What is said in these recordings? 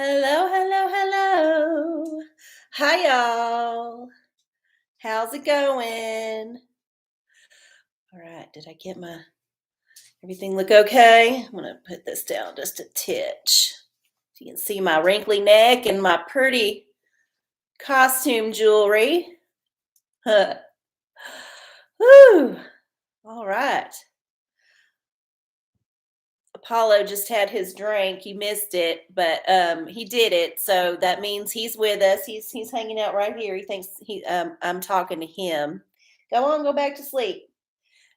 Hello, hello, hello. Hi, y'all. How's it going? All right. Did I get everything look okay? I'm gonna put this down just a titch. So you can see my wrinkly neck and my pretty costume jewelry. Huh. Whew. All right. Apollo just had his drink. You missed it, but he did it. So that means he's with us. He's hanging out right here. He thinks I'm talking to him. Go on, go back to sleep.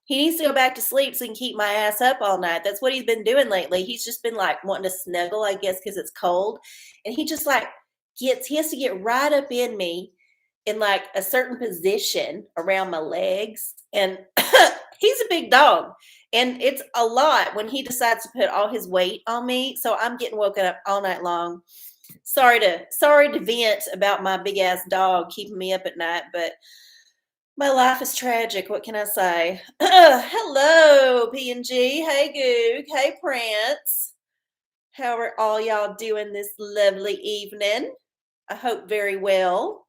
He needs to go back to sleep so he can keep my ass up all night. That's what he's been doing lately. He's just been like wanting to snuggle, I guess, because it's cold. And he just like he has to get right up in me in like a certain position around my legs. And he's a big dog. And it's a lot when he decides to put all his weight on me. So I'm getting woken up all night long. Sorry to vent about my big ass dog keeping me up at night, but my life is tragic. What can I say? Hello, P&G. Hey, Goog. Hey, Prince. How are all y'all doing this lovely evening? I hope very well.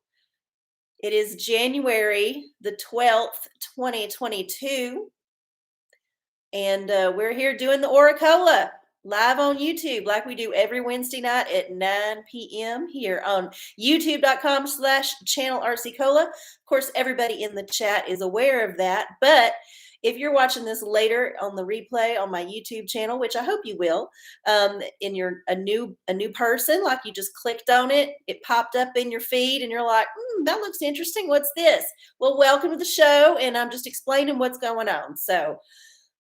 It is January the 12th, 2022. And we're here doing the OraCola live on YouTube like we do every Wednesday night at 9 p.m. here on youtube.com/channel arcieoracola. Of course, everybody in the chat is aware of that. But if you're watching this later on the replay on my YouTube channel, which I hope you will, and you're a new person, like you just clicked on it, it popped up in your feed, and you're like, that looks interesting. What's this? Well, welcome to the show, and I'm just explaining what's going on. So,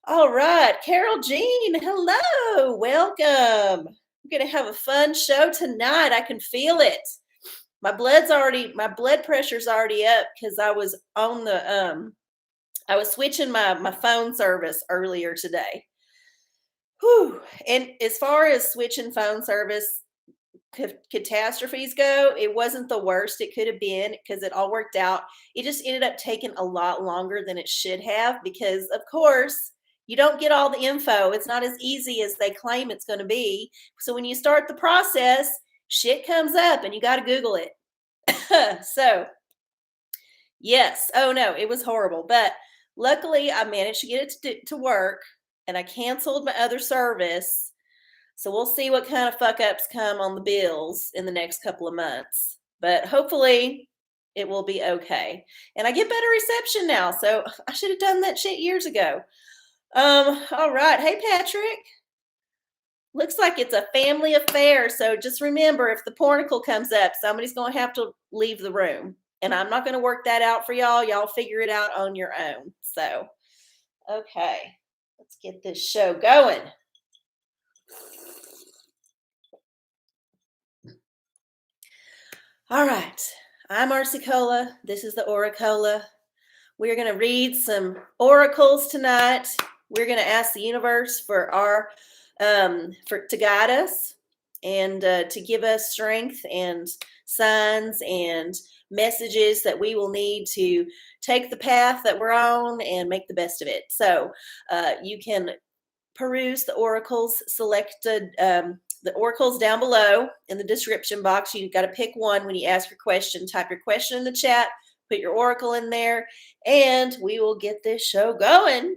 all right, Carol Jean, hello, welcome. We're gonna have a fun show tonight. I can feel it. My blood pressure's already up because I was on I was switching my phone service earlier today. Whew. And as far as switching phone service catastrophes go, it wasn't the worst it could have been because it all worked out. It just ended up taking a lot longer than it should have because, of course, you don't get all the info. It's not as easy as they claim it's going to be. So when you start the process, shit comes up and you got to Google it. So, yes. Oh, no, it was horrible. But luckily, I managed to get it to work and I canceled my other service. So we'll see what kind of fuck ups come on the bills in the next couple of months. But hopefully it will be okay. And I get better reception now. So I should have done that shit years ago. All right. Hey, Patrick. Looks like it's a family affair. So just remember, if the pornicle comes up, somebody's going to have to leave the room. And I'm not going to work that out for y'all. Y'all figure it out on your own. So, okay. Let's get this show going. All right. I'm Arcieola. This is the OraCola. We're going to read some oracles tonight. We're going to ask the universe for to guide us and to give us strength and signs and messages that we will need to take the path that we're on and make the best of it. So you can peruse the oracles selected. The oracles down below in the description box. You've got to pick one when you ask your question. Type your question in the chat, put your oracle in there, and we will get this show going.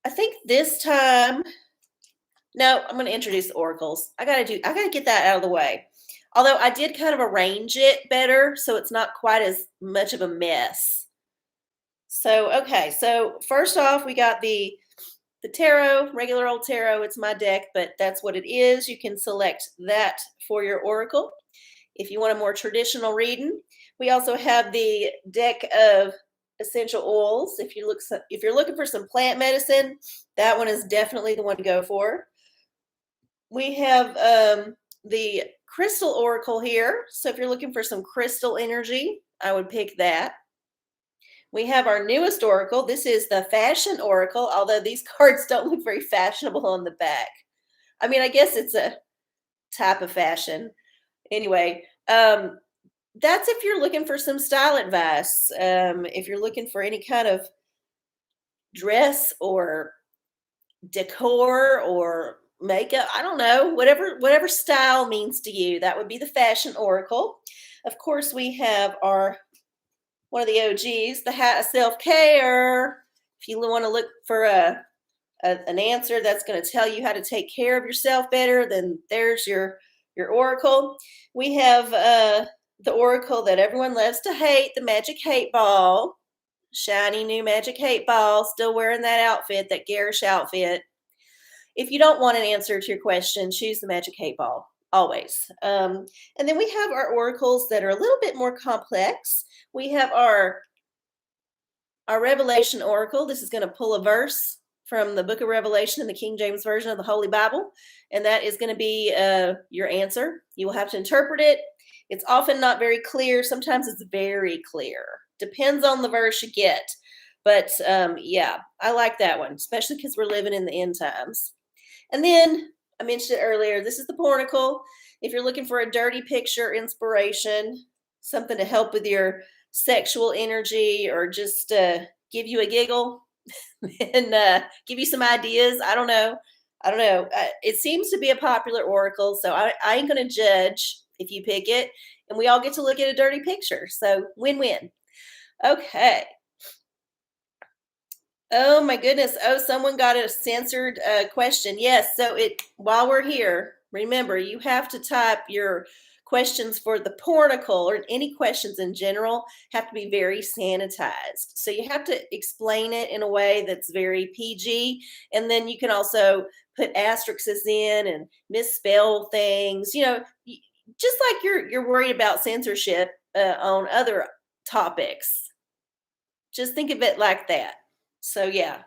I think this time, no, I'm going to introduce the oracles. I got to get that out of the way. Although I did kind of arrange it better, so it's not quite as much of a mess. So, okay. So first off, we got the tarot, regular old tarot. It's my deck, but that's what it is. You can select that for your oracle. If you want a more traditional reading, we also have the deck of essential oils. If you're looking for some plant medicine, that one is definitely the one to go for. We have the crystal oracle here. So if you're looking for some crystal energy, I would pick that. We have our newest oracle. This is the fashion oracle, although these cards don't look very fashionable on the back. I mean, I guess it's a type of fashion. Anyway, that's if you're looking for some style advice. If you're looking for any kind of dress or decor or makeup, I don't know, whatever style means to you. That would be the fashion oracle. Of course, we have our one of the OGs, the hat of self-care. If you want to look for an answer that's going to tell you how to take care of yourself better, then there's your oracle. We have the oracle that everyone loves to hate, the magic hate ball. Shiny new magic hate ball, still wearing that outfit, that garish outfit. If you don't want an answer to your question, choose the magic hate ball, always. And then we have our oracles that are a little bit more complex. We have our Revelation oracle. This is going to pull a verse from the book of Revelation in the King James Version of the Holy Bible, and that is going to be your answer. You will have to interpret it. It's often not very clear. Sometimes it's very clear. Depends on the verse you get. But yeah, I like that one, especially because we're living in the end times. And then I mentioned it earlier, this is the pornicle. If you're looking for a dirty picture inspiration, something to help with your sexual energy or just give you a giggle and give you some ideas. I don't know. It seems to be a popular oracle, so I ain't going to judge if you pick it. And we all get to look at a dirty picture. So win-win. Okay. Oh my goodness. Oh, someone got a censored question. Yes. So while we're here, remember you have to type your questions for the pornicle or any questions in general have to be very sanitized. So you have to explain it in a way that's very PG. And then you can also put asterisks in and misspell things, just like you're worried about censorship on other topics. Just think of it like that. So yeah,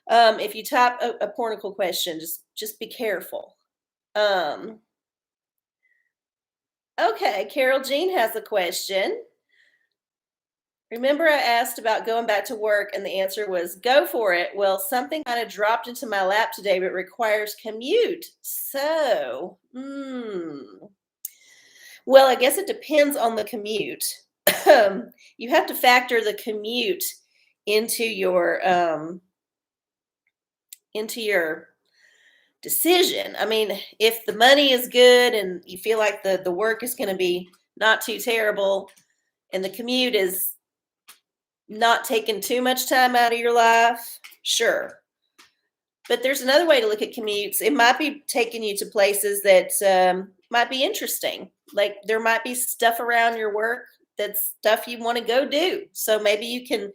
if you type a pornicle question, just be careful. Okay, Carol Jean has a question. Remember I asked about going back to work and the answer was go for it. Well, something kind of dropped into my lap today, but requires commute. So, well, I guess it depends on the commute. You have to factor the commute into your decision. I mean, if the money is good and you feel like the work is going to be not too terrible and the commute is not taking too much time out of your life, sure. But there's another way to look at commutes. It might be taking you to places that might be interesting. Like there might be stuff around your work that's stuff you want to go do. So maybe you can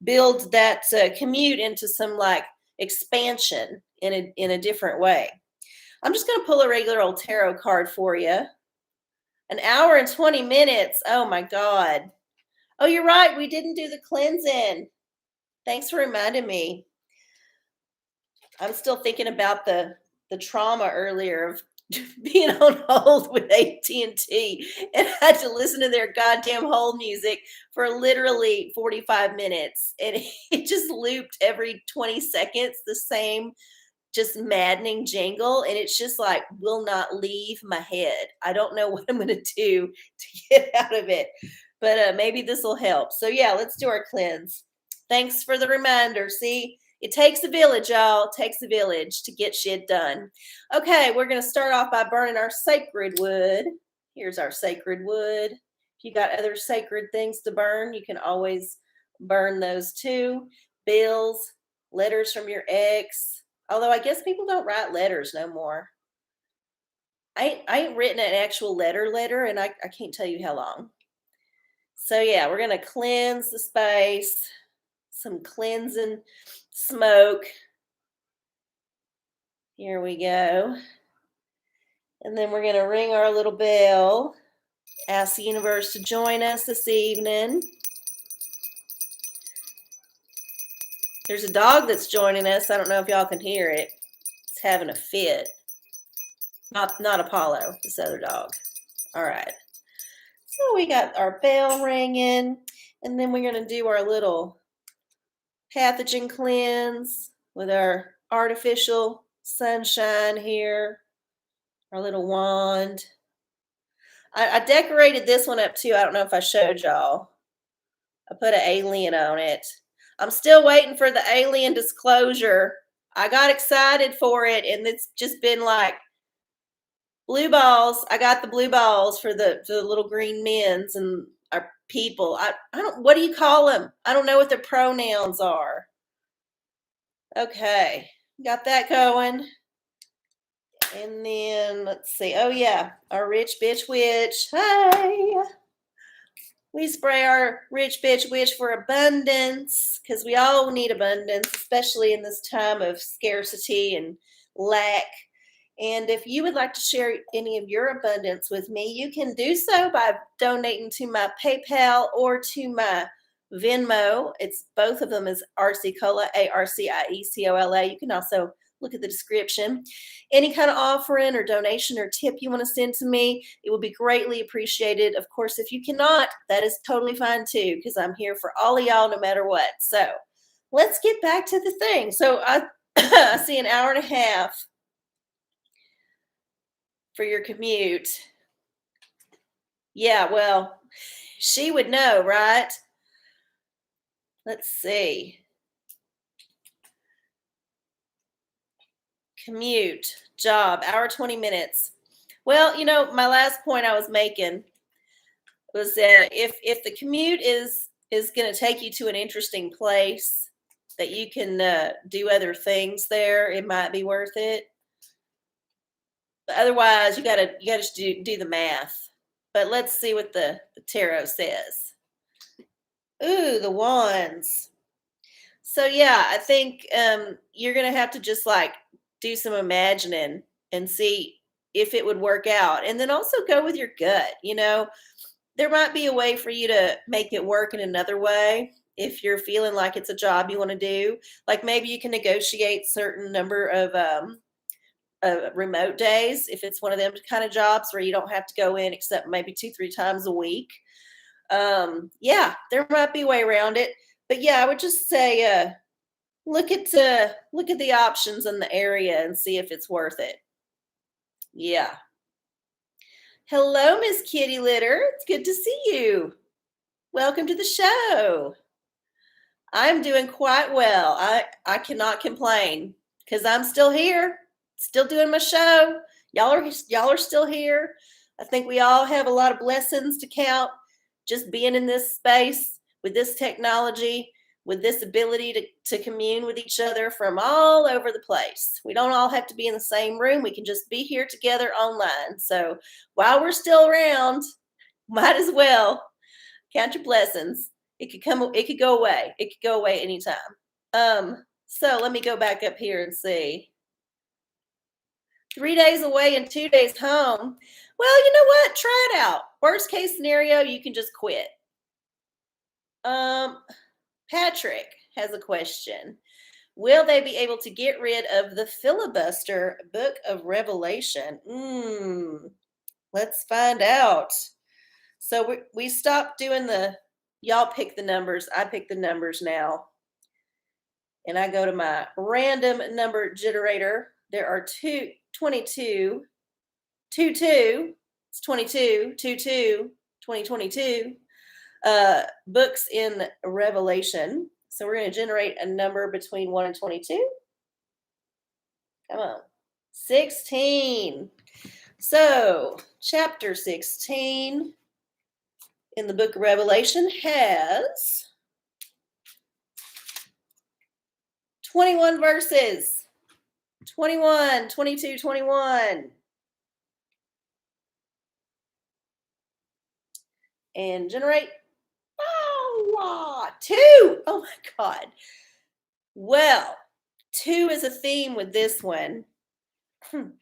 build that commute into some like expansion in a different way. I'm just going to pull a regular old tarot card for you. An hour and 20 minutes. Oh my God. Oh, you're right. We didn't do the cleansing. Thanks for reminding me. I'm still thinking about the trauma earlier of being on hold with AT&T and I had to listen to their goddamn hold music for literally 45 minutes. And it just looped every 20 seconds, the same just maddening jingle. And it's just like, will not leave my head. I don't know what I'm going to do to get out of it, but maybe this will help. So yeah, let's do our cleanse. Thanks for the reminder. See, it takes a village, y'all. It takes a village to get shit done. Okay, we're going to start off by burning our sacred wood. Here's our sacred wood. If you got other sacred things to burn, you can always burn those too. Bills, letters from your ex. Although I guess people don't write letters no more. I ain't written an actual letter, and I can't tell you how long. So yeah, we're going to cleanse the space. Some cleansing smoke. Here we go. And then we're going to ring our little bell. Ask the universe to join us this evening. There's a dog that's joining us. I don't know if y'all can hear it. It's having a fit. Not Apollo, this other dog. All right. So we got our bell ringing. And then we're going to do our little pathogen cleanse with our artificial sunshine here, our little wand. I decorated this one up too. I don't know if I showed y'all. I put an alien on it. I'm still waiting for the alien disclosure. I got excited for it, and it's just been like blue balls. I got the blue balls for the little green men's and our people. I don't, what do you call them? I don't know what their pronouns are. Okay, got that going. And then let's see. Oh yeah, our rich bitch witch. Hi. We spray our rich bitch witch for abundance because we all need abundance, especially in this time of scarcity and lack. And if you would like to share any of your abundance with me, you can do so by donating to my PayPal or to my Venmo. It's both of them is arcieocola, ARCIECOLA. You can also look at the description. Any kind of offering or donation or tip you want to send to me, it would be greatly appreciated. Of course, if you cannot, that is totally fine too, because I'm here for all of y'all no matter what. So let's get back to the thing. So I, I see an hour and a half for your commute. Yeah, well, she would know, right? Let's see. Commute, job, hour 20 minutes. Well, you know, my last point I was making was that if the commute is going to take you to an interesting place that you can do other things there, it might be worth it. But otherwise, you gotta just do the math. But let's see what the tarot says. Ooh, the wands. So yeah, I think you're gonna have to just like do some imagining and see if it would work out, and then also go with your gut. You know, there might be a way for you to make it work in another way if you're feeling like it's a job you want to do. Like maybe you can negotiate certain number of remote days if it's one of them kind of jobs where you don't have to go in except maybe 2-3 times a week. Yeah, there might be a way around it, but yeah, I would just say look at the options in the area and see if it's worth it. Yeah. Hello, Miss Kitty Litter. It's good to see you. Welcome to the show. I'm doing quite well. I cannot complain because I'm still here, still doing my show. Y'all are still here. I think we all have a lot of blessings to count just being in this space with this technology, with this ability to commune with each other from all over the place. We don't all have to be in the same room. We can just be here together online. So while we're still around, might as well count your blessings. It could go away. It could go away anytime. So let me go back up here and see. 3 days away and 2 days home. Well, you know what? Try it out. Worst case scenario, you can just quit. Patrick has a question. Will they be able to get rid of the filibuster book of Revelation? Let's find out. So we stopped doing y'all pick the numbers. I pick the numbers now. And I go to my random number generator. There are 22, 22, it's 22, 22, 2022 books in Revelation. So we're going to generate a number between 1 and 22. Come on. 16. So chapter 16 in the book of Revelation has 21 verses. 21, 22, 21. And generate. Oh, 2. Oh my God. Well, 2 is a theme with this one. Book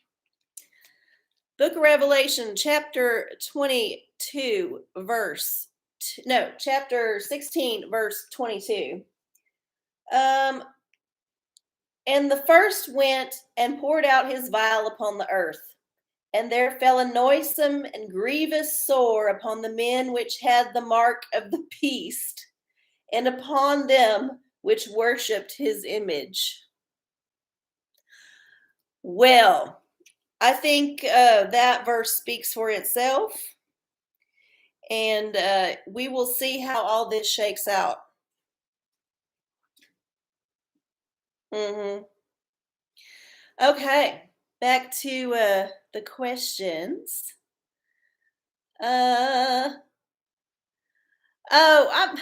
of Revelation, chapter 22, chapter 16, verse 22. And the first went and poured out his vial upon the earth. And there fell a noisome and grievous sore upon the men which had the mark of the beast, and upon them which worshipped his image. Well, I think that verse speaks for itself. And we will see how all this shakes out. Okay, back to the questions. Uh oh,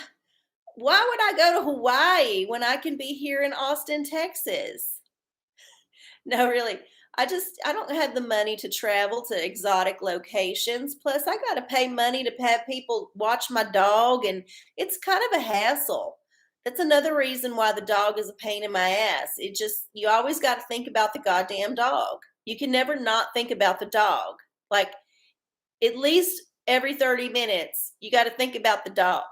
why would I go to Hawaii when I can be here in Austin, Texas? No, really. I don't have the money to travel to exotic locations. Plus, I got to pay money to have people watch my dog, and it's kind of a hassle. That's another reason why the dog is a pain in my ass. It just, you always got to think about the goddamn dog. You can never not think about the dog. Like, at least every 30 minutes, you got to think about the dog.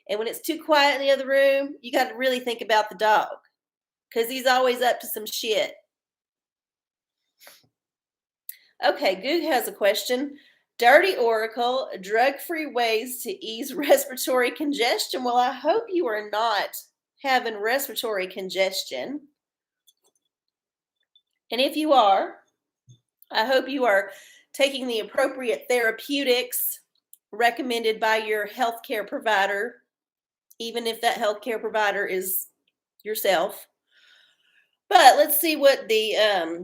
And when it's too quiet in the other room, you got to really think about the dog because he's always up to some shit. Okay, Goog has a question. Dirty Oracle, drug-free ways to ease respiratory congestion. Well, I hope you are not having respiratory congestion. And if you are, I hope you are taking the appropriate therapeutics recommended by your healthcare provider, even if that healthcare provider is yourself. But let's see what the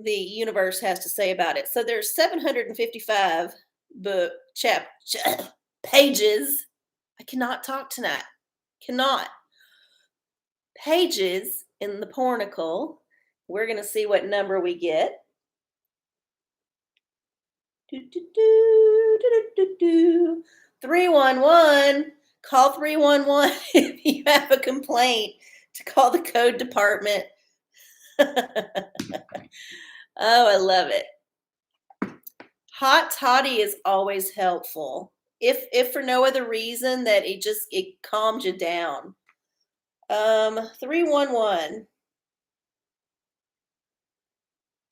universe has to say about it. So there's 755 book pages. I cannot talk tonight. Cannot. Pages in the pornicle. We're going to see what number we get. 311. Call 311 if you have a complaint to call the code department. Oh, I love it. Hot toddy is always helpful. If for no other reason that it calms you down. 311.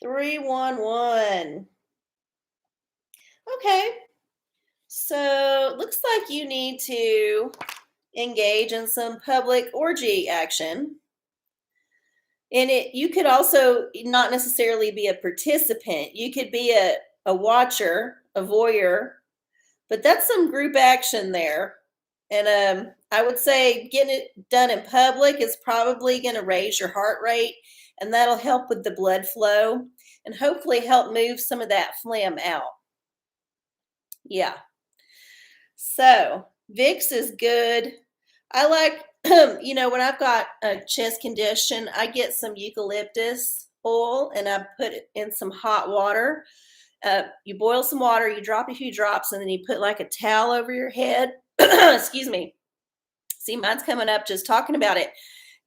311. Okay. So, looks like you need to engage in some public orgy action. And you could also not necessarily be a participant. You could be a watcher, a voyeur, but that's some group action there. And I would say getting it done in public is probably going to raise your heart rate, and that'll help with the blood flow and hopefully help move some of that phlegm out. Yeah. So Vicks is good. I like, when I've got a chest congestion, I get some eucalyptus oil and I put it in some hot water. You boil some water, you drop a few drops, and then you put like a towel over your head. Excuse me. See, mine's coming up just talking about it.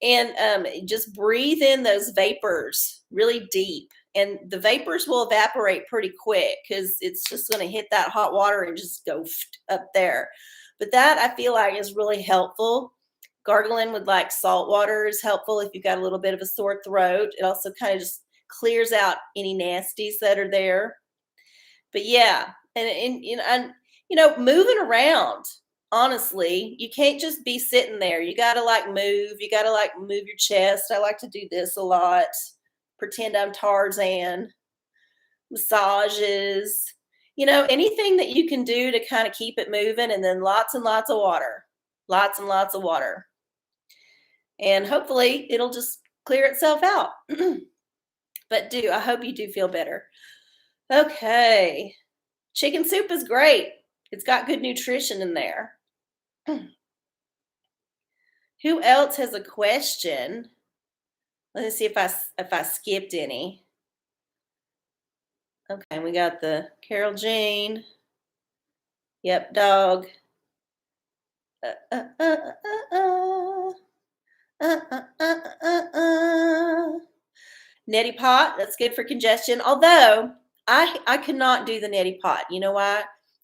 And just breathe in those vapors really deep. And the vapors will evaporate pretty quick because it's just going to hit that hot water and just go up there. But that I feel like is really helpful. Gargling with like salt water is helpful if you've got a little bit of a sore throat. It also kind of just clears out any nasties that are there. But yeah, and moving around. Honestly, you can't just be sitting there. You got to like move. You got to like move your chest. I like to do this a lot. Pretend I'm Tarzan. Massages. Anything that you can do to kind of keep it moving, and then lots and lots of water. Lots and lots of water. And hopefully it'll just clear itself out. But I hope you do feel better. Okay. Chicken soup is great. It's got good nutrition in there. Who else has a question? Let's see if I skipped any. Okay, we got the Carol Jean. Yep, dog. Neti pot, that's good for congestion. Although I could not do the neti pot. You know why?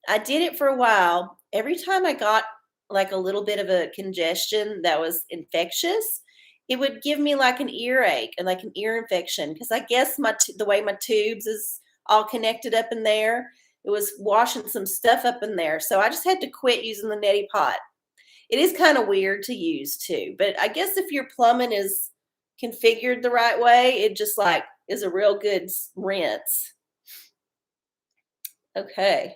I did it for a while. Every time I got like a little bit of a congestion that was infectious, it would give me like an earache and like an ear infection because I guess the way my tubes is all connected up in there, it was washing some stuff up in there. So I just had to quit using the neti pot. It is kind of weird to use too, but I guess if your plumbing is configured the right way, it just like is a real good rinse. Okay.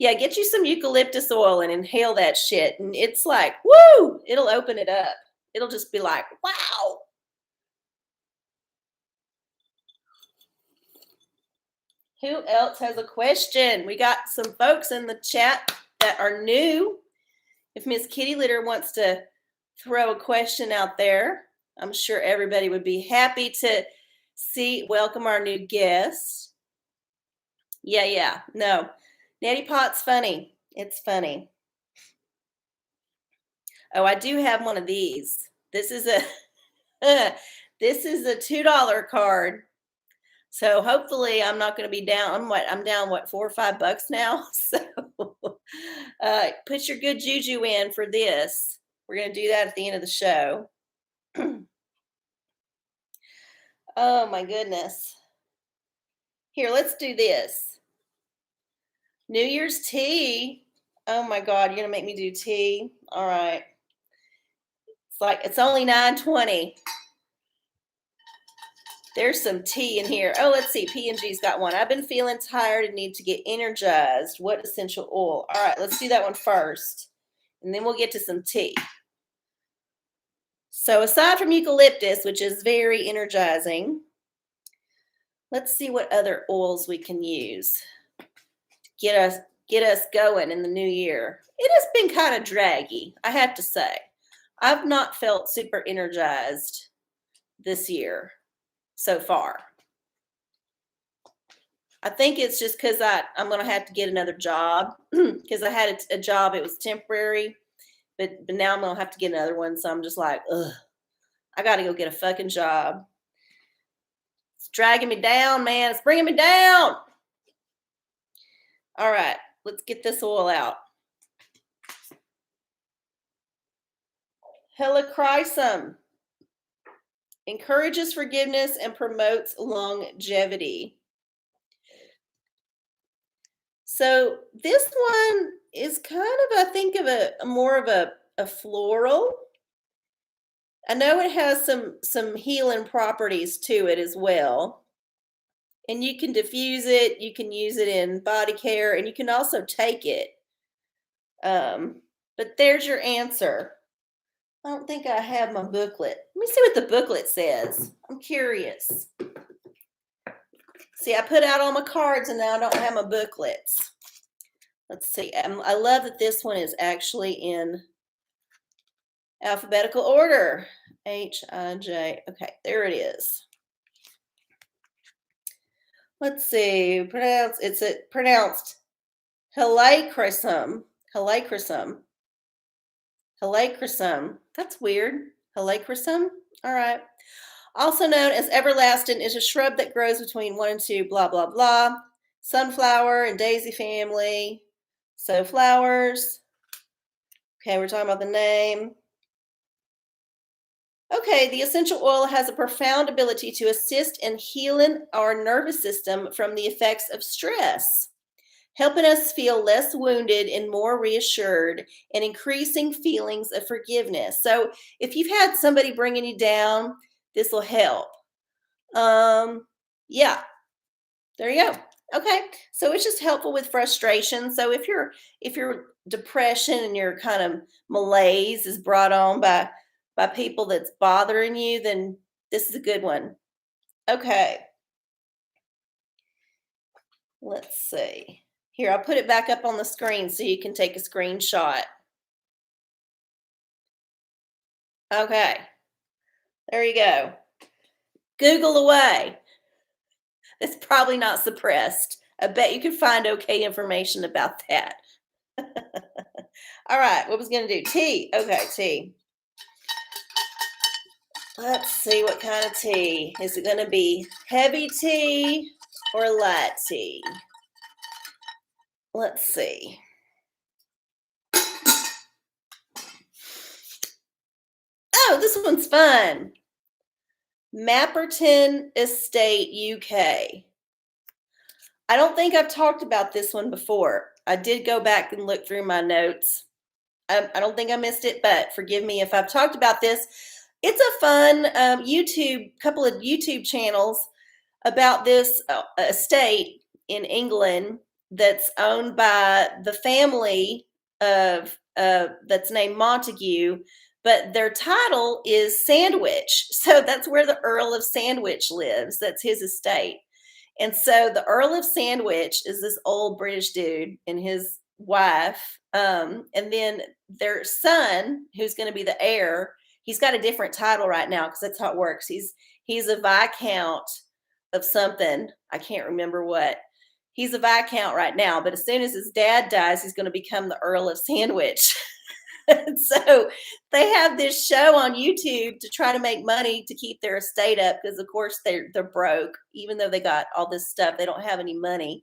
Yeah, get you some eucalyptus oil and inhale that shit. And it's like, woo, it'll open it up. It'll just be like, wow. Who else has a question? We got some folks in the chat that are new. If Miss Kitty Litter wants to throw a question out there, I'm sure everybody would be happy to welcome our new guest. Yeah. No. Natty Pot's funny. It's funny. Oh, I do have one of these. This is a this is a $2 card. So hopefully I'm not going to be down. I'm down what, $4 or $5 now. So put your good juju in for this. We're going to do that at the end of the show. Oh my goodness. Here, let's do this. New Year's tea. Oh my God, you're going to make me do tea? All right. It's only 9:20. There's some tea in here. Oh, let's see. P&G's got one. I've been feeling tired and need to get energized. What essential oil? All right, let's do that one first. And then we'll get to some tea. So aside from eucalyptus, which is very energizing, let's see what other oils we can use to get us going in the new year. It has been kind of draggy, I have to say. I've not felt super energized this year so far. I think it's just because I'm going to have to get another job because I had a job. It was temporary, but now I'm going to have to get another one. So I'm just like, ugh, I got to go get a fucking job. It's dragging me down, man. It's bringing me down. All right, let's get this oil out. Helichrysum encourages forgiveness and promotes longevity. So this one is kind of, I think, of a more of a floral. I know it has some healing properties to it as well. And you can diffuse it, you can use it in body care, and you can also take it. But there's your answer. I don't think I have my booklet. Let me see what the booklet says. I'm curious. See, I put out all my cards and now I don't have my booklets. Let's see. I love that this one is actually in alphabetical order. H-I-J. Okay, there it is. Let's see. It's pronounced Helichrysum. Helichrysum. Helichrysum. That's weird. Helichrysum. All right. Also known as everlasting, is a shrub that grows between 1 and 2, blah, blah, blah. Sunflower and daisy family. So flowers. Okay, we're talking about the name. Okay, the essential oil has a profound ability to assist in healing our nervous system from the effects of stress, helping us feel less wounded and more reassured, and increasing feelings of forgiveness. So if you've had somebody bringing you down, this will help. Yeah, there you go. Okay, so it's just helpful with frustration. So if your depression and your kind of malaise is brought on by people that's bothering you, then this is a good one. Okay, let's see. Here, I'll put it back up on the screen so you can take a screenshot. Okay, there you go. Google away. It's probably not suppressed. I bet you could find okay information about that. All right, what was going to do? Tea. Okay, tea. Let's see what kind of tea. Is it going to be heavy tea or light tea? Let's see. Oh, this one's fun. Mapperton Estate, UK. I don't think I've talked about this one before. I did go back and look through my notes. I don't think I missed it, but forgive me if I've talked about this. It's a fun couple of YouTube channels about this estate in England that's owned by the family of that's named Montague, but their title is Sandwich. So that's where the Earl of Sandwich lives. That's his estate. And so the Earl of Sandwich is this old British dude and his wife. And then their son, who's going to be the heir, he's got a different title right now because that's how it works. He's a viscount of something. I can't remember what. He's a viscount right now, but as soon as his dad dies, he's going to become the Earl of Sandwich. So they have this show on YouTube to try to make money to keep their estate up because, of course, they're broke. Even though they got all this stuff, they don't have any money.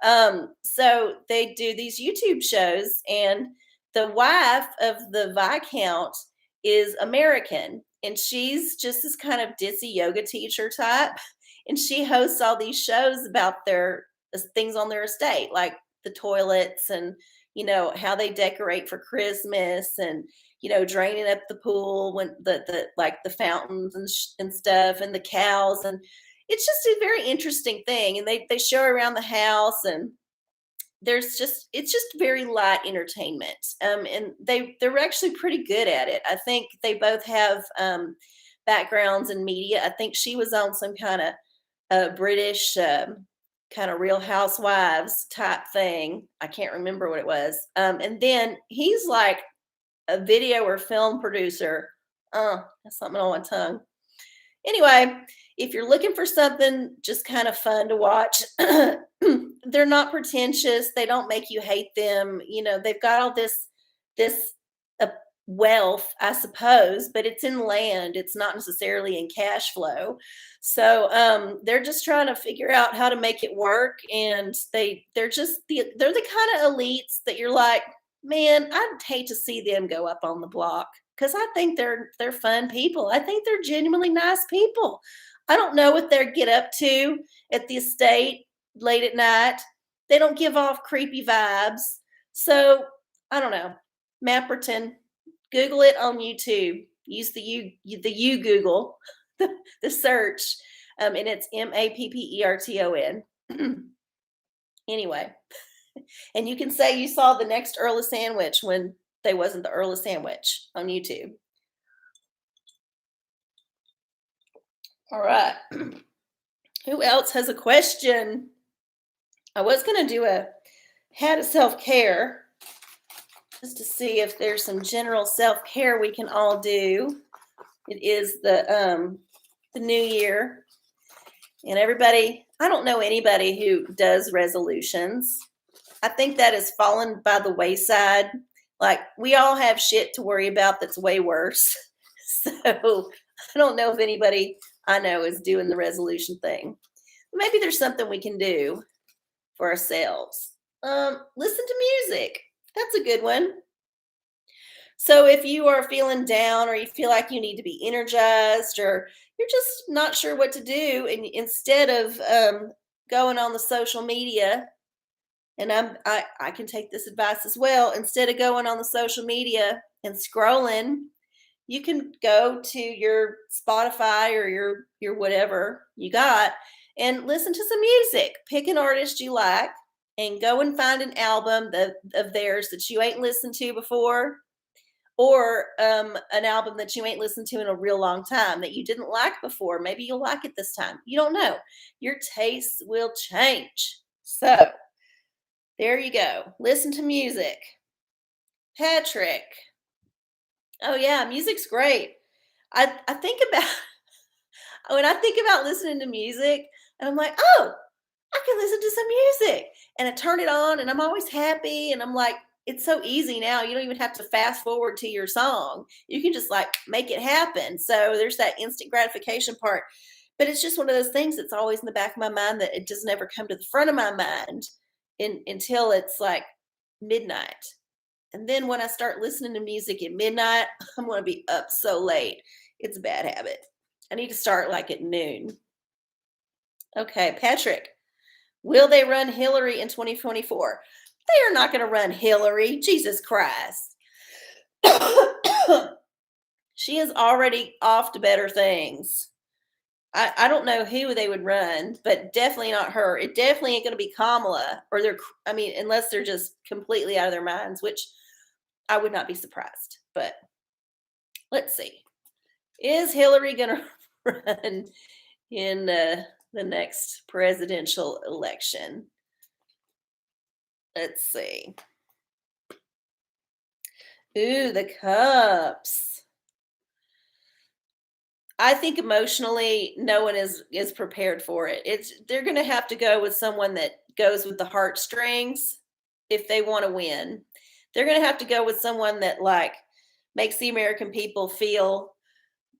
So they do these YouTube shows, and the wife of the Viscount is American, and she's just this kind of ditzy yoga teacher type, and she hosts all these shows about their things on their estate, like the toilets and how they decorate for Christmas and draining up the pool when the like the fountains and stuff and the cows, and it's just a very interesting thing. And they show around the house, and it's just very light entertainment. And they're actually pretty good at it. I think they both have backgrounds in media. I think she was on some kind of British kind of Real Housewives type thing. I can't remember what it was. And then he's like a video or film producer. That's something on my tongue. Anyway, if you're looking for something just kind of fun to watch, they're not pretentious. They don't make you hate them. They've got all this uh, wealth, I suppose, but it's in land. It's not necessarily in cash flow. So they're just trying to figure out how to make it work. And they're the kind of elites that you're like, man, I'd hate to see them go up on the block because I think they're fun people. I think they're genuinely nice people. I don't know what they get up to at the estate late at night. They don't give off creepy vibes. So I don't know. Mapperton, Google it on YouTube. Use the you Google, the search, and it's Mapperton. Anyway, and you can say you saw the next Earl of Sandwich when they wasn't the Earl of Sandwich on YouTube. All right. Who else has a question? I was going to do a how to self-care just to see if there's some general self-care we can all do. It is the new year, and everybody, I don't know anybody who does resolutions. I think that has fallen by the wayside. Like, we all have shit to worry about that's way worse. So I don't know if anybody I know is doing the resolution thing. Maybe there's something we can do for ourselves. Listen to music. That's a good one. So if you are feeling down or you feel like you need to be energized or you're just not sure what to do, and instead of going on the social media, and I can take this advice as well, instead of going on the social media and scrolling, you can go to your Spotify or your whatever you got and listen to some music. Pick an artist you like and go and find an album of theirs that you ain't listened to before, or an album that you ain't listened to in a real long time that you didn't like before. Maybe you'll like it this time. You don't know. Your tastes will change. So there you go. Listen to music. Patrick. Oh yeah, music's great. I think about when I think about listening to music, and I'm like, oh, I can listen to some music. And I turn it on and I'm always happy. And I'm like, it's so easy now. You don't even have to fast forward to your song. You can just like make it happen. So there's that instant gratification part. But it's just one of those things that's always in the back of my mind that it doesn't ever come to the front of my mind until it's like midnight. And then when I start listening to music at midnight, I'm going to be up so late. It's a bad habit. I need to start like at noon. Okay, Patrick. Will they run Hillary in 2024? They are not going to run Hillary. Jesus Christ. She is already off to better things. I don't know who they would run, but definitely not her. It definitely ain't going to be Kamala, or unless they're just completely out of their minds, which I would not be surprised. But let's see. Is Hillary going to run in the next presidential election. Let's see. Ooh, the cups. I think emotionally, no one is prepared for it. They're going to have to go with someone that goes with the heartstrings if they want to win. They're going to have to go with someone that like makes the American people feel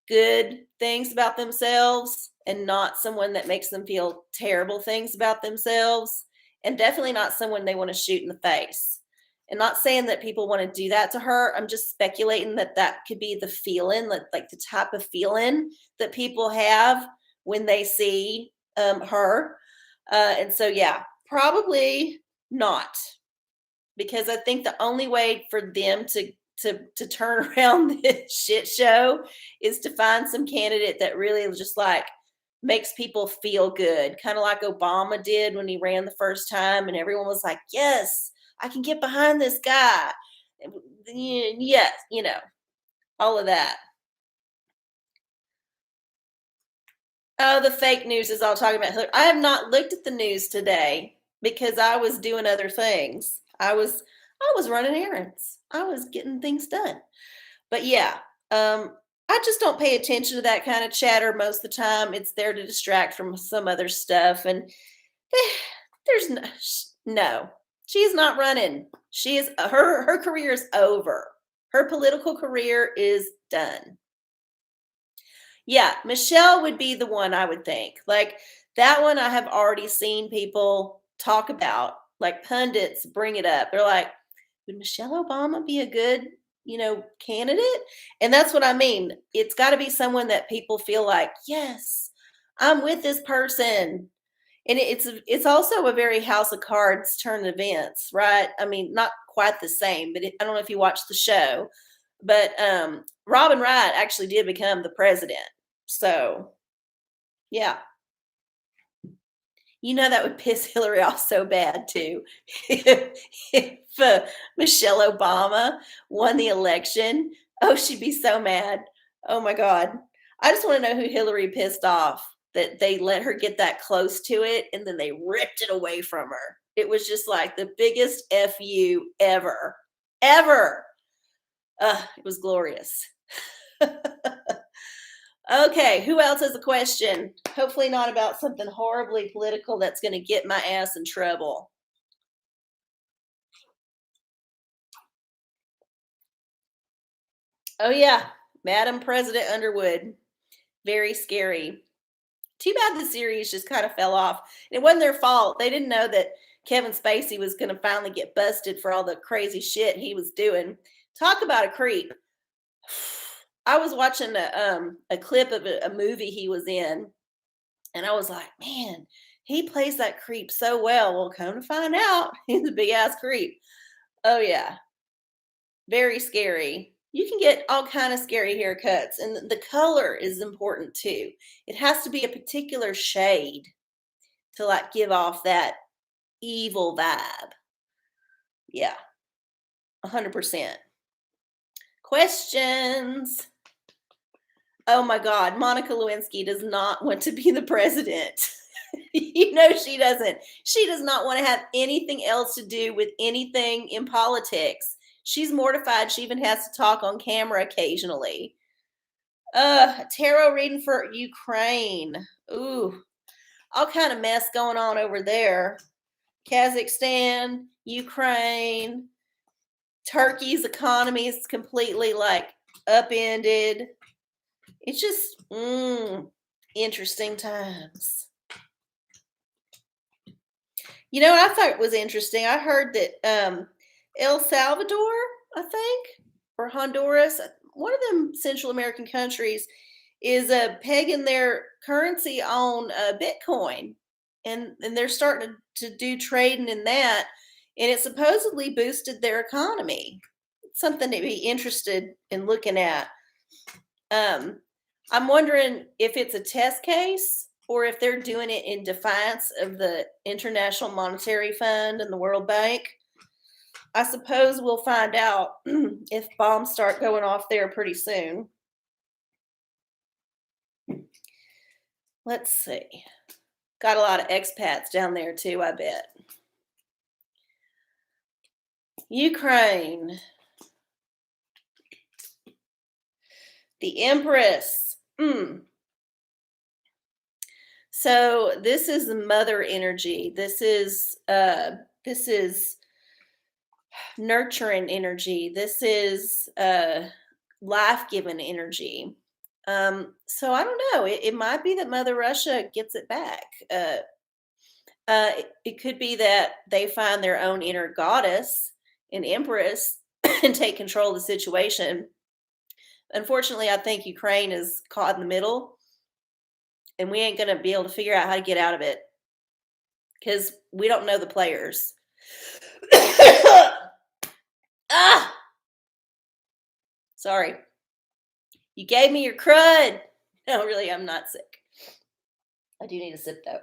good things about themselves and not someone that makes them feel terrible things about themselves, and definitely not someone they want to shoot in the face. And not saying that people want to do that to her. I'm just speculating that that could be the feeling, like the type of feeling that people have when they see her. And so, yeah, probably not, because I think the only way for them to turn around this shit show is to find some candidate that really just like makes people feel good, kind of like Obama did when he ran the first time, and everyone was like, "Yes, I can get behind this guy." Yes, all of that. Oh, the fake news is all talking about Hillary. I have not looked at the news today because I was doing other things. I was running errands. I was getting things done. But yeah, I just don't pay attention to that kind of chatter most of the time. It's there to distract from some other stuff, and there's no. She's not running. She is her career is over. Her political career is done. Yeah, Michelle would be the one I would think. Like that one I have already seen people talk about, like pundits bring it up. They're like, would Michelle Obama be a good, candidate? And that's what I mean. It's got to be someone that people feel like, yes, I'm with this person. And it's also a very House of Cards turn events, right? I mean, not quite the same, but I don't know if you watched the show, but Robin Wright actually did become the president. So, yeah. That would piss Hillary off so bad too. If Michelle Obama won the election, oh, she'd be so mad. Oh my God. I just want to know who Hillary pissed off that they let her get that close to it and then they ripped it away from her. It was just like the biggest FU ever. Ever. It was glorious. Okay, who else has a question? Hopefully not about something horribly political that's going to get my ass in trouble. Oh yeah, Madam President Underwood. Very scary. Too bad the series just kind of fell off. It wasn't their fault. They didn't know that Kevin Spacey was going to finally get busted for all the crazy shit he was doing. Talk about a creep. I was watching a clip of a movie he was in, and I was like, man, he plays that creep so well. Well, come to find out, he's a big ass creep. Oh yeah, very scary. You can get all kind of scary haircuts, and the color is important too. It has to be a particular shade to like give off that evil vibe. Yeah, 100%. Questions? Oh my God, Monica Lewinsky does not want to be the president. She doesn't. She does not want to have anything else to do with anything in politics. She's mortified she even has to talk on camera occasionally. Tarot reading for Ukraine. Ooh, all kind of mess going on over there. Kazakhstan, Ukraine, Turkey's economy is completely like upended. It's just interesting times. What I thought was interesting? I heard that El Salvador, I think, or Honduras, one of them Central American countries, is pegging their currency on Bitcoin, and they're starting to do trading in that, and it supposedly boosted their economy. It's something to be interested in looking at. I'm wondering if it's a test case or if they're doing it in defiance of the International Monetary Fund and the World Bank. I suppose we'll find out if bombs start going off there pretty soon. Let's see. Got a lot of expats down there too, I bet. Ukraine. The Empress. So this is the mother energy. This is nurturing energy. This is life-giving energy. So I don't know. It might be that Mother Russia gets it back. It could be that they find their own inner goddess and empress and take control of the situation. Unfortunately, I think Ukraine is caught in the middle, and we ain't going to be able to figure out how to get out of it because we don't know the players. Ah! Sorry. You gave me your crud. No, really, I'm not sick. I do need a sip, though.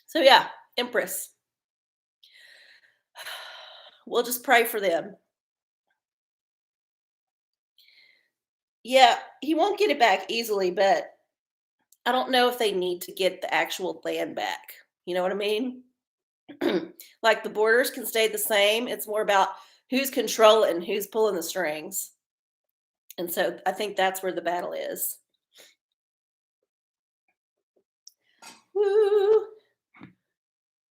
So, yeah, Empress. We'll just pray for them. Yeah, he won't get it back easily, but I don't know if they need to get the actual land back. You know what I mean? Like the borders can stay the same. It's more about who's controlling, who's pulling the strings. And so I think that's where the battle is. Woo.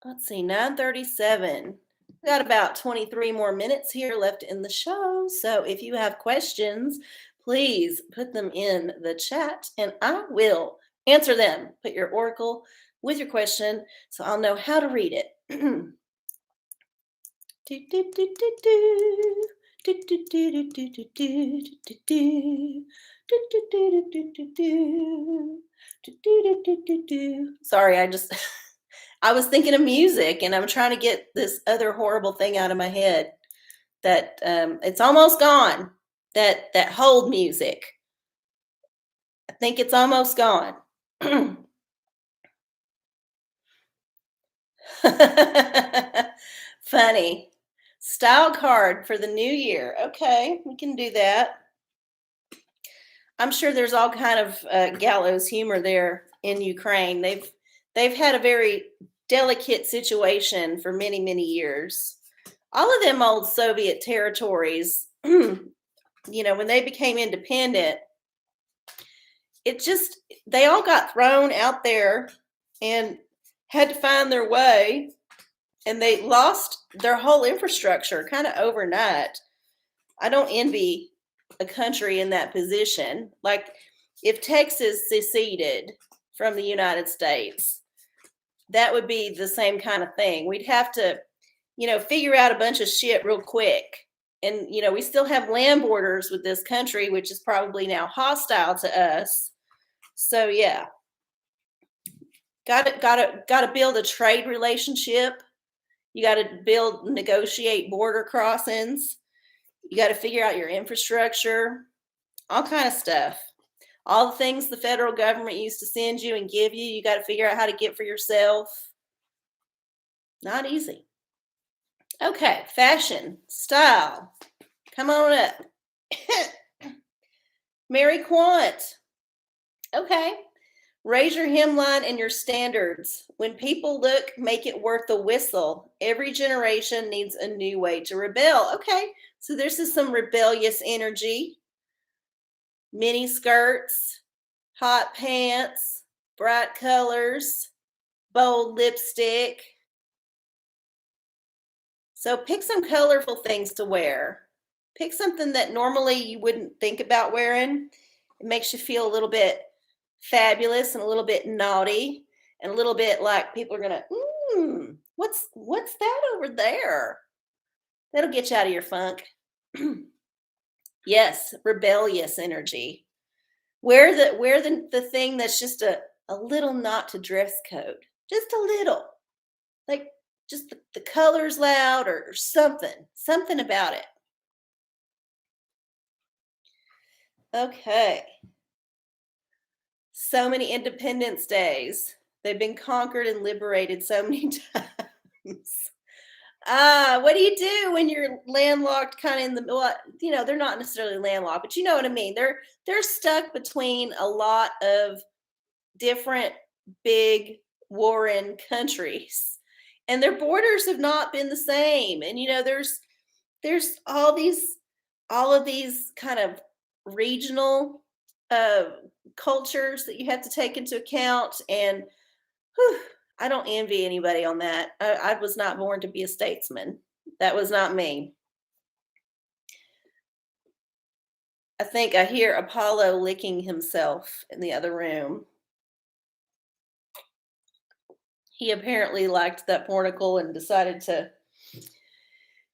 Let's see, 9:37. We got about 23 more minutes here left in the show. So if you have questions, please put them in the chat and I will answer them. Put your oracle with your question so I'll know how to read it. Sorry, I was thinking of music and I'm trying to get this other horrible thing out of my head that it's almost gone. That hold music. I think it's almost gone. Funny. Style card for the new year. Okay, we can do that. I'm sure there's all kind of gallows humor there in Ukraine. They've had a very delicate situation for many, many years. All of them old Soviet territories, when they became independent, they all got thrown out there and had to find their way, and they lost their whole infrastructure kind of overnight. I don't envy a country in that position. Like if Texas seceded from the United States, that would be the same kind of thing. We'd have to, figure out a bunch of shit real quick. And, we still have land borders with this country, which is probably now hostile to us. So yeah, gotta build a trade relationship. You got to negotiate border crossings. You got to figure out your infrastructure, all kind of stuff. All the things the federal government used to send you and give you, you got to figure out how to get for yourself. Not easy. Okay, fashion, style. Come on up. Mary Quant. Okay. Raise your hemline and your standards. When people look, make it worth the whistle. Every generation needs a new way to rebel. Okay, so this is some rebellious energy. Mini skirts, hot pants, bright colors, bold lipstick. So pick some colorful things to wear. Pick something that normally you wouldn't think about wearing. It makes you feel a little bit fabulous and a little bit naughty and a little bit like people are gonna, what's that over there? That'll get you out of your funk. Yes, rebellious energy. Wear the thing that's just a little not to dress code. Just a little. Like just the color's loud or something about it. Okay. So many Independence Days. They've been conquered and liberated so many times. What do you do when you're landlocked kind of in the well, they're not necessarily landlocked, but you know what I mean. They're stuck between a lot of different big warring countries. And their borders have not been the same. And there's all of these kind of regional uh cultures that you have to take into account. And whew, I don't envy anybody on that. I was not born to be a statesman. That was not me. I think I hear Apollo licking himself in the other room. He apparently liked that porticle and decided to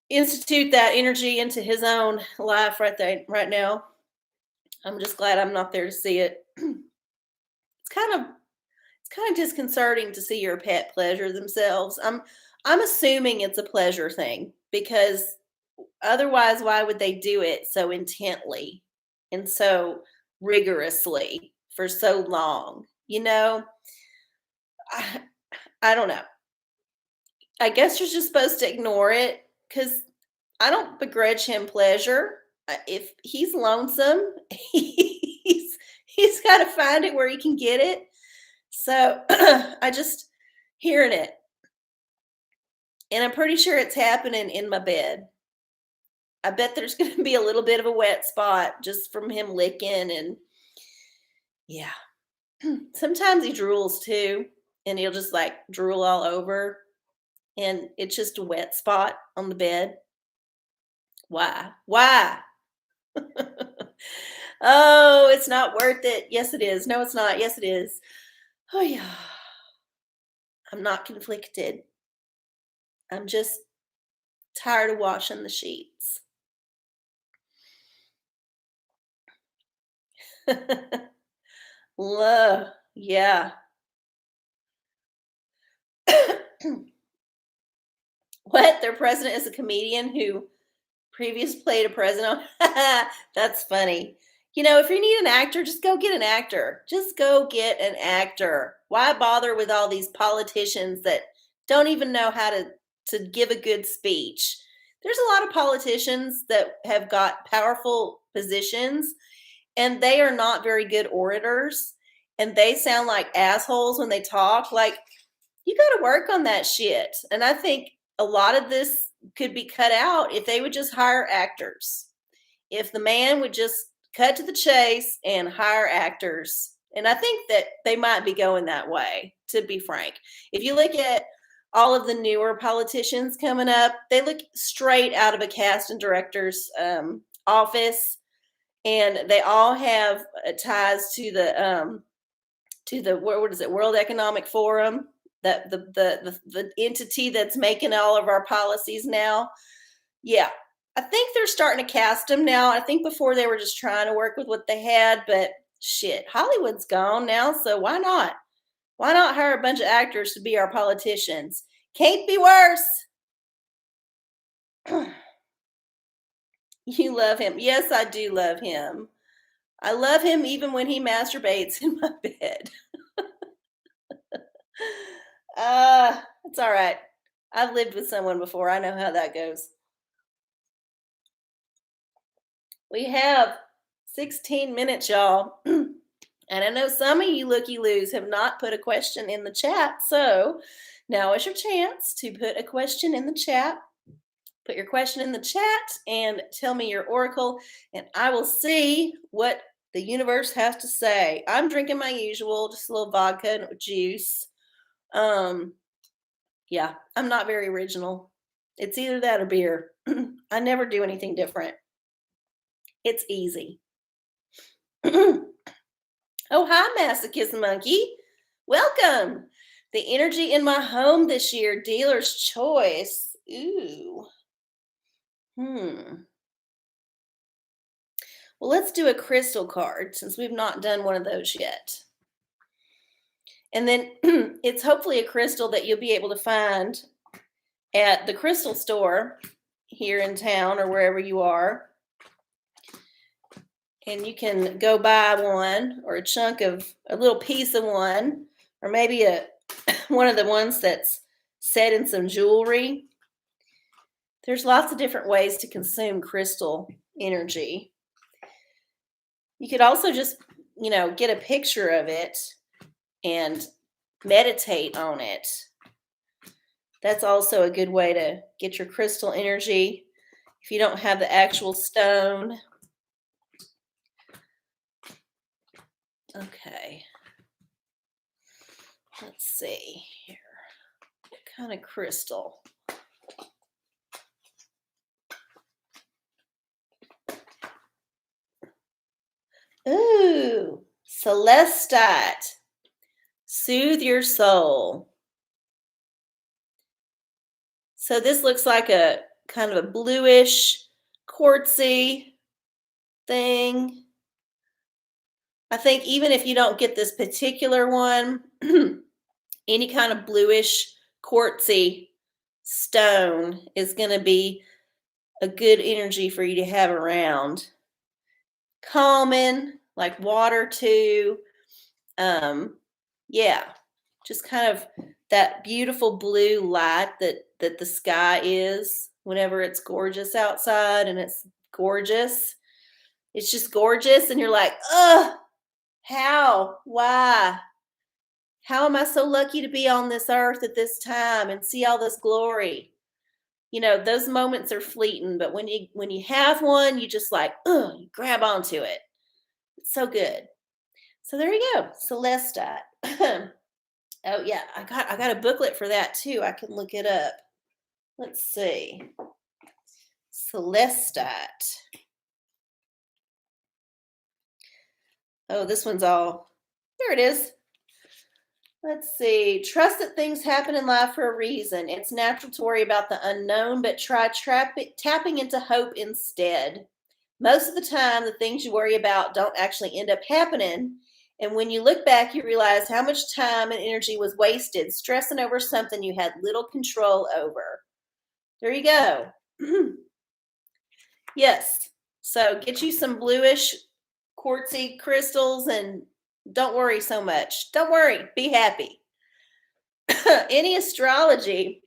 institute that energy into his own life right now. I'm just glad I'm not there to see it. It's kind of disconcerting to see your pet pleasure themselves. I'm assuming it's a pleasure thing because otherwise why would they do it so intently and so rigorously for so long? I, I don't know. I guess you're just supposed to ignore it because I don't begrudge him pleasure. If he's lonesome, he's got to find it where he can get it. So I just hearing it, and I'm pretty sure it's happening in my bed. I bet there's going to be a little bit of a wet spot just from him licking, and yeah. Sometimes he drools too, and he'll just like drool all over, and it's just a wet spot on the bed. Why? Why? Oh, it's not worth it. Yes, it is. No, it's not. Yes, it is. Oh, yeah. I'm not conflicted. I'm just tired of washing the sheets. Yeah. What? Their president is a comedian who previous played a president? That's funny. If you need an actor, just go get an actor. Just go get an actor. Why bother with all these politicians that don't even know how to give a good speech? There's a lot of politicians that have got powerful positions and they are not very good orators and they sound like assholes when they talk. Like, you got to work on that shit. And I think a lot of this could be cut out if they would just hire actors. If the man would just cut to the chase and hire actors. And I think that they might be going that way, to be frank. If you look at all of the newer politicians coming up, they look straight out of a cast and director's office, and they all have ties to the what is it, World Economic Forum, that the entity that's making all of our policies now. Yeah, I think they're starting to cast them now. I think before they were just trying to work with what they had, but shit, Hollywood's gone now, so why not? Why not hire a bunch of actors to be our politicians? Can't be worse. You love him. Yes, I do love him. I love him even when he masturbates in my bed. It's all right. I've lived with someone before. I know how that goes. We have 16 minutes, y'all. And I know some of you looky-loos have not put a question in the chat. So now is your chance to put a question in the chat. Put your question in the chat and tell me your oracle, and I will see what the universe has to say. I'm drinking my usual, just a little vodka and juice. Yeah, I'm not very original. It's either that or beer. I never do anything different. It's easy. Oh, hi, Masochist Monkey. Welcome. The energy in my home this year, dealer's choice. Ooh. Well, let's do a crystal card since we've not done one of those yet. And then it's hopefully a crystal that you'll be able to find at the crystal store here in town or wherever you are. And you can go buy one or a little piece of one, or maybe one of the ones that's set in some jewelry. There's lots of different ways to consume crystal energy. You could also just, get a picture of it and meditate on it. That's also a good way to get your crystal energy if you don't have the actual stone. Okay. Let's see here. What kind of crystal? Ooh, Celestite. Soothe your soul. So this looks like a kind of a bluish, quartzy thing. I think even if you don't get this particular one, any kind of bluish, quartzy stone is going to be a good energy for you to have around. Calming, like water too. Yeah, just kind of that beautiful blue light that the sky is whenever it's gorgeous outside, and it's gorgeous. It's just gorgeous, and you're like, ugh, how? Why? How am I so lucky to be on this earth at this time and see all this glory? Those moments are fleeting, but when you have one, you just like, ugh, you grab onto it. It's so good. So there you go, Celestite. Oh yeah, I got a booklet for that too. I can look it up. Let's see. Celestite. Oh, this one's all, there it is. Let's see. Trust that things happen in life for a reason. It's natural to worry about the unknown, but try tapping into hope instead. Most of the time, the things you worry about don't actually end up happening. And when you look back, you realize how much time and energy was wasted stressing over something you had little control over. There you go. Yes. So get you some bluish, quartzy crystals and don't worry so much. Don't worry. Be happy. Any astrology,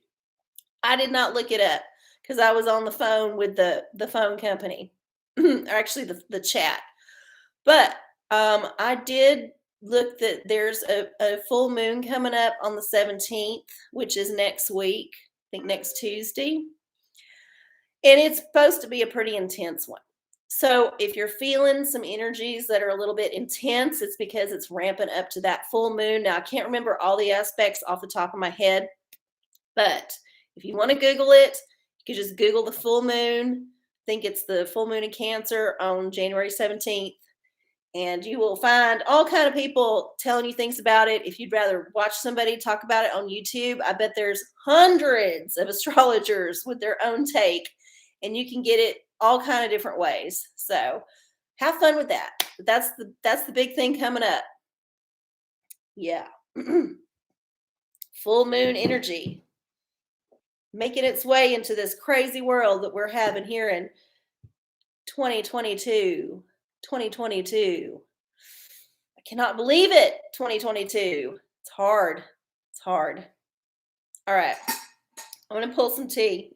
I did not look it up because I was on the phone with the phone company, or actually the chat. But I did look that there's a full moon coming up on the 17th, which is next week, I think next Tuesday. And it's supposed to be a pretty intense one. So if you're feeling some energies that are a little bit intense, it's because it's ramping up to that full moon. Now, I can't remember all the aspects off the top of my head, but if you want to Google it, you can just Google the full moon. I think it's the full moon in Cancer on January 17th. And you will find all kind of people telling you things about it. If you'd rather watch somebody talk about it on YouTube, I bet there's hundreds of astrologers with their own take, and you can get it all kind of different ways. So have fun with that. But that's the big thing coming up. Yeah. Full moon energy making its way into this crazy world that we're having here in 2022. 2022. I cannot believe it. 2022. It's hard. It's hard. All right. I'm going to pull some tea.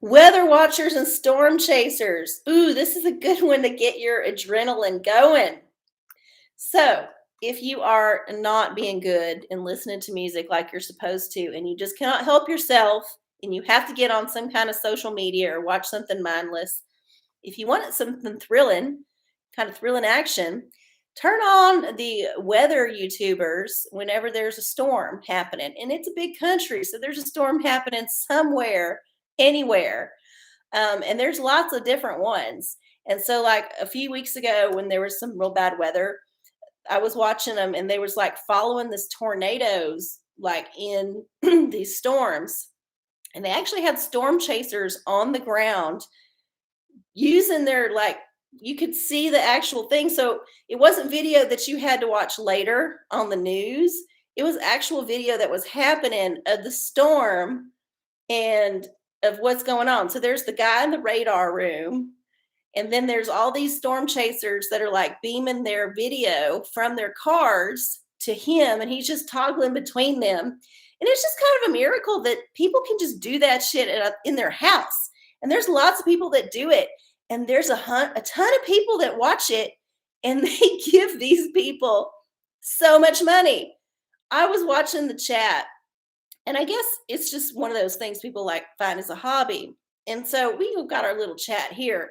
Weather watchers and storm chasers. Ooh, this is a good one to get your adrenaline going. So if you are not being good and listening to music like you're supposed to, and you just cannot help yourself, and you have to get on some kind of social media or watch something mindless, if you want something thrilling, kind of thrilling action, turn on the weather YouTubers whenever there's a storm happening. And it's a big country, so there's a storm happening somewhere, anywhere. And there's lots of different ones. And so like a few weeks ago when there was some real bad weather, I was watching them and they was like following this tornadoes like in these storms. And they actually had storm chasers on the ground using their, like, you could see the actual thing. So it wasn't video that you had to watch later on the news. It was actual video that was happening of the storm. and of what's going on. So there's the guy in the radar room, and then there's all these storm chasers that are like beaming their video from their cars to him, and he's just toggling between them. And it's just kind of a miracle that people can just do that shit in their house. And there's lots of people that do it. And there's a ton of people that watch it, and they give these people so much money. I was watching the chat, and I guess it's just one of those things people like find as a hobby. And so we got our little chat here,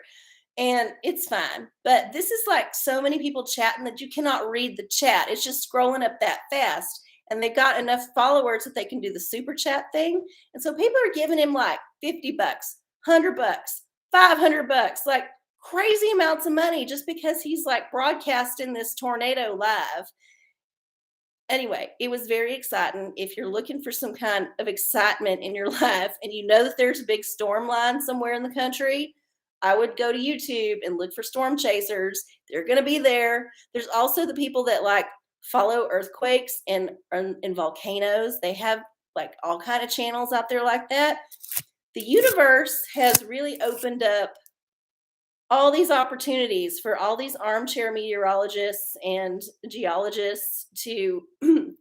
and it's fine. But this is like so many people chatting that you cannot read the chat. It's just scrolling up that fast. And they've got enough followers that they can do the super chat thing. And so people are giving him like 50 bucks, 100 bucks, 500 bucks, like crazy amounts of money just because he's like broadcasting this tornado live. Anyway, it was very exciting. If you're looking for some kind of excitement in your life and you know that there's a big storm line somewhere in the country, I would go to YouTube and look for storm chasers. They're going to be there. There's also the people that like follow earthquakes and volcanoes. They have like all kind of channels out there like that. The universe has really opened up all these opportunities for all these armchair meteorologists and geologists to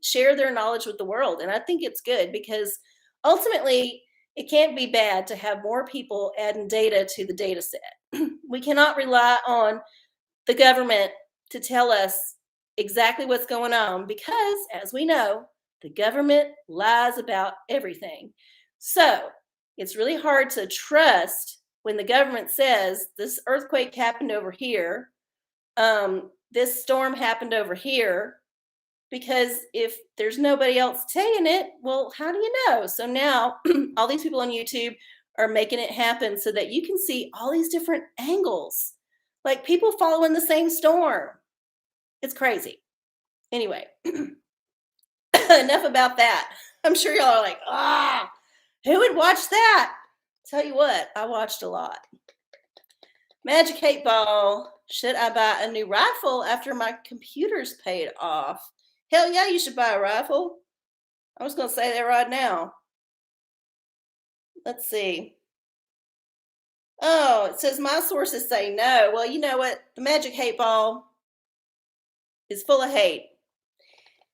share their knowledge with the world. And I think it's good because ultimately it can't be bad to have more people adding data to the data set. We cannot rely on the government to tell us exactly what's going on because, as we know, the government lies about everything. So it's really hard to trust when the government says this earthquake happened over here, this storm happened over here, because if there's nobody else saying it, well, how do you know? So now all these people on YouTube are making it happen so that you can see all these different angles, like people following the same storm. It's crazy. Anyway, enough about that. I'm sure y'all are like, who would watch that? Tell you what, I watched a lot. Magic 8 Ball. Should I buy a new rifle after my computer's paid off? Hell yeah, you should buy a rifle. I was going to say that right now. Let's see. Oh, it says my sources say no. Well, you know what? The Magic 8 Ball is full of hate.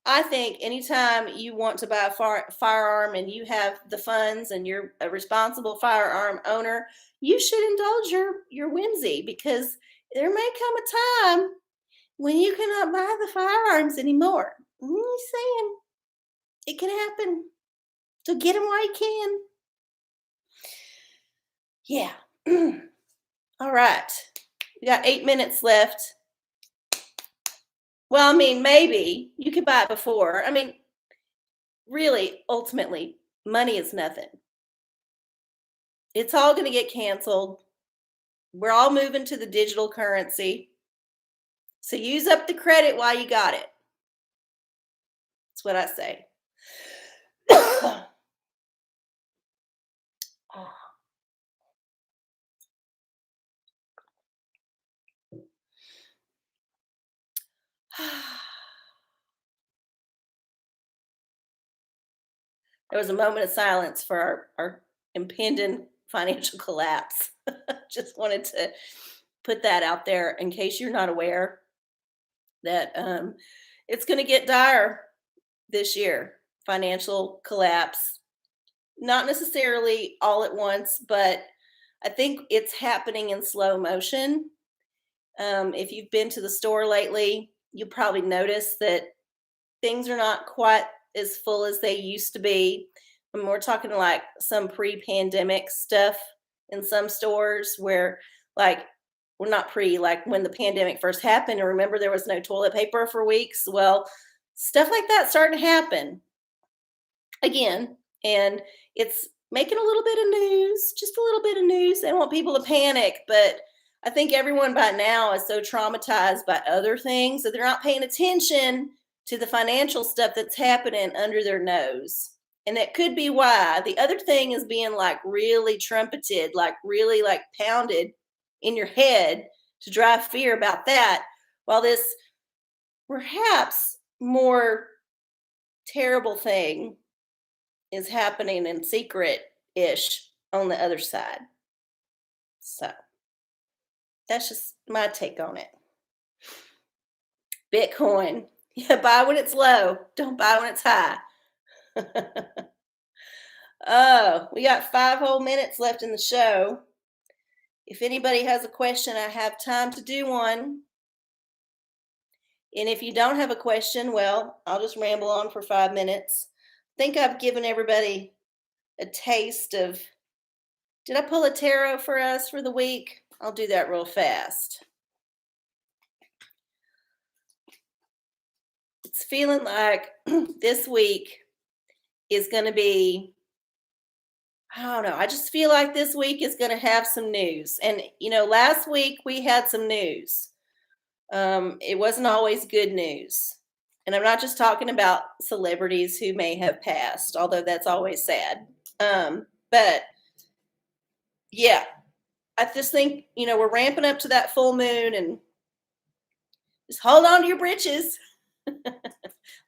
I think anytime you want to buy a firearm and you have the funds and you're a responsible firearm owner, you should indulge your whimsy, because there may come a time when you cannot buy the firearms anymore. I'm just saying, it can happen. So get them while you can. Yeah. All right. We got 8 minutes left. Well, I mean, maybe you could buy it before. I mean, really, ultimately, money is nothing. It's all going to get canceled. We're all moving to the digital currency. So use up the credit while you got it. That's what I say. There was a moment of silence for our impending financial collapse. Just wanted to put that out there in case you're not aware that it's going to get dire this year. Financial collapse. Not necessarily all at once, but I think it's happening in slow motion. If you've been to the store lately, you probably notice that things are not quite as full as they used to be. I mean, we're talking like some pre-pandemic stuff in some stores where, like, well, not pre, like when the pandemic first happened, and remember there was no toilet paper for weeks. Well, stuff like that's starting to happen again, and it's making a little bit of news, just a little bit of news. They want people to panic, but I think everyone by now is so traumatized by other things that they're not paying attention to the financial stuff that's happening under their nose. And that could be why. The other thing is being like really trumpeted, like really like pounded in your head to drive fear about that, while this perhaps more terrible thing is happening in secret ish on the other side. So that's just my take on it. Bitcoin. Yeah, buy when it's low. Don't buy when it's high. Oh, we got 5 whole minutes left in the show. If anybody has a question, I have time to do one. And if you don't have a question, well, I'll just ramble on for 5 minutes. I think I've given everybody a taste of. Did I pull a tarot for us for the week? I'll do that real fast. It's feeling like this week is going to be, I don't know. I just feel like this week is going to have some news. And, last week we had some news. It wasn't always good news. And I'm not just talking about celebrities who may have passed, although that's always sad. But yeah, I just think, we're ramping up to that full moon, and just hold on to your britches.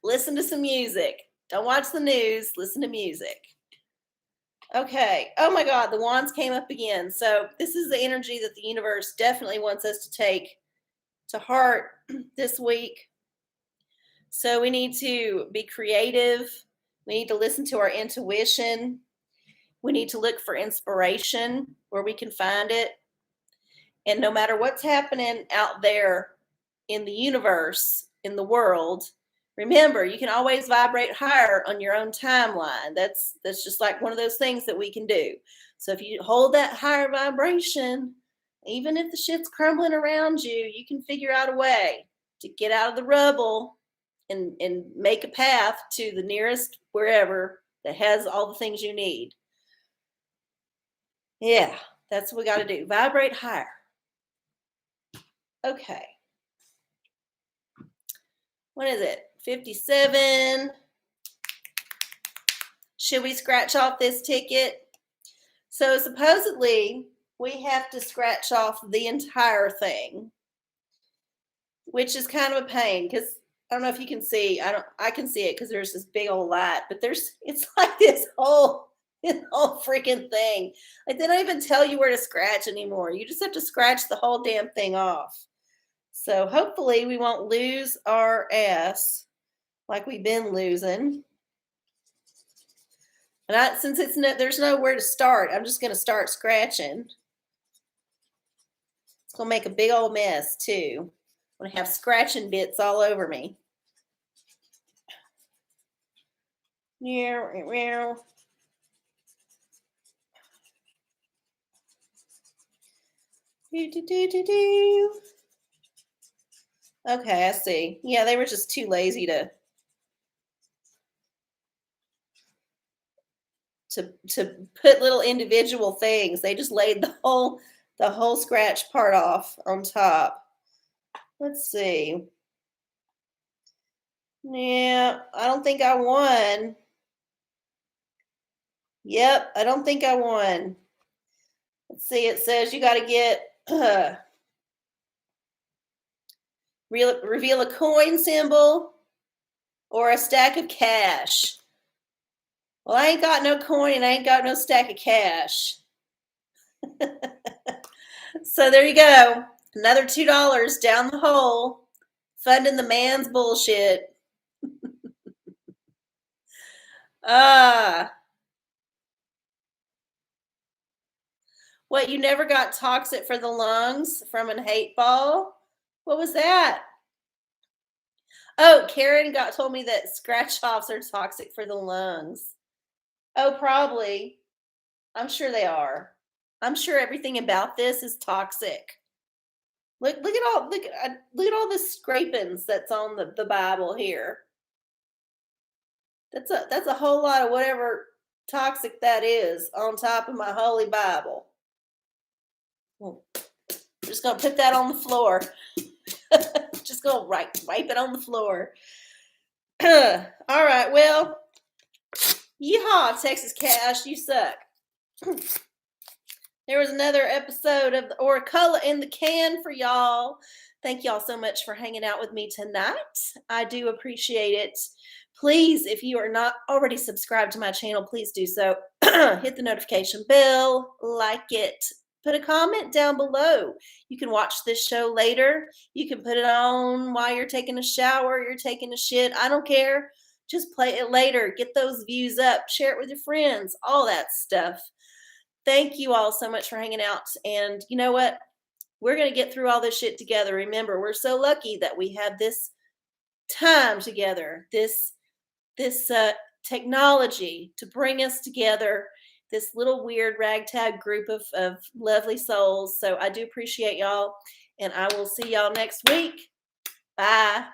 Listen to some music. Don't watch the news. Listen to music. Okay. Oh my God, the wands came up again. So this is the energy that the universe definitely wants us to take to heart this week. So we need to be creative. We need to listen to our intuition. We need to look for inspiration where we can find it. And no matter what's happening out there in the universe, in the world, remember, you can always vibrate higher on your own timeline. That's just like one of those things that we can do. So if you hold that higher vibration, even if the shit's crumbling around you, you can figure out a way to get out of the rubble and make a path to the nearest wherever that has all the things you need. Yeah, that's what we got to do. Vibrate higher. Okay. What is it? 57. Should we scratch off this ticket? So supposedly we have to scratch off the entire thing, which is kind of a pain because I don't know if you can see. I can see it because there's this big old light, but it's like this whole freaking thing. Like they don't even tell you where to scratch anymore. You just have to scratch the whole damn thing off. So hopefully we won't lose our ass like we've been losing. And since there's nowhere to start, I'm just going to start scratching. It's going to make a big old mess too. I'm going to have scratching bits all over me. Okay, I see. Yeah, they were just too lazy to put little individual things. They just laid the whole scratch part off on top. Let's see. Yeah, I don't think I won. Yep, I don't think I won. Let's see. It says you got to get reveal a coin symbol or a stack of cash. Well, I ain't got no coin and I ain't got no stack of cash. So there you go. Another $2 down the hole, funding the man's bullshit. What, you never got toxic for the lungs from an hate ball? What was that? Oh, Karen told me that scratch offs are toxic for the lungs. Oh, probably. I'm sure they are. I'm sure everything about this is toxic. Look at all the scrapings that's on the Bible here. That's a whole lot of whatever toxic that is on top of my holy Bible. I'm just gonna put that on the floor. Just gonna wipe it on the floor. All right, well, yeehaw, Texas Cash, you suck. There was another episode of the OraCola in the can for y'all. Thank y'all so much for hanging out with me tonight. I do appreciate it. Please, if you are not already subscribed to my channel, please do so. hit the notification bell, like it, put a comment down below. You can watch this show later. You can put it on while you're taking a shower, you're taking a shit. I don't care. Just play it later. Get those views up. Share it with your friends. All that stuff. Thank you all so much for hanging out. And you know what? We're going to get through all this shit together. Remember, we're so lucky that we have this time together, this technology to bring us together, this little weird ragtag group of lovely souls. So I do appreciate y'all, and I will see y'all next week. Bye.